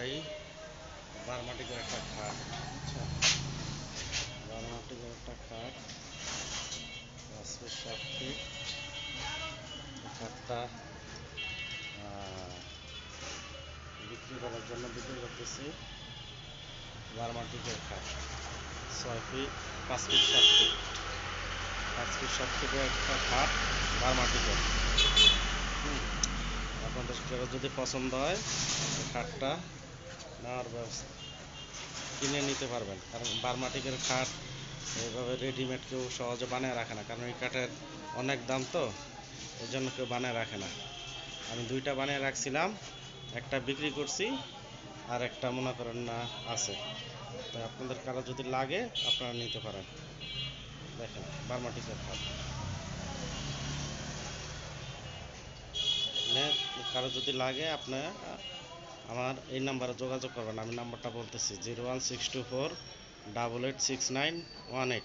ভাই বারমাটিকের একটা খাট, আচ্ছা বারমাটিকের একটা খাট 5 ফিট 7 ফিট। খাটটা বিক্রি করার জন্য বিক্রি করতেছি। বারমাটিকের খাট 6 ফিট 5 ফিট 7 ফিট 5 ফিট 7 ফিটের একটা খাট বারমাটিকের। আপনাদের যদি পছন্দ হয় খাটটা নেওয়ার ব্যবস্থা কিনে নিতে পারবেন, কারণ বারমাটিকের খাট এইভাবে রেডিমেড কেউ সহজে বানিয়ে রাখে না, কারণ এই কাঠের অনেক দাম, তো এই জন্য কেউ বানিয়ে রাখে না। আমি 2টা বানিয়ে রাখছিলাম, একটা বিক্রি করছি আর একটা মনে করেন না আছে। তাই আপনাদের কারো যদি লাগে আপনারা নিতে পারেন। দেখেন বারমাটিকের খাট, কারো যদি লাগে আপনার আমার এই নাম্বারে যোগাযোগ করবেন। আমি নাম্বারটা বলতেছি 01624 886918।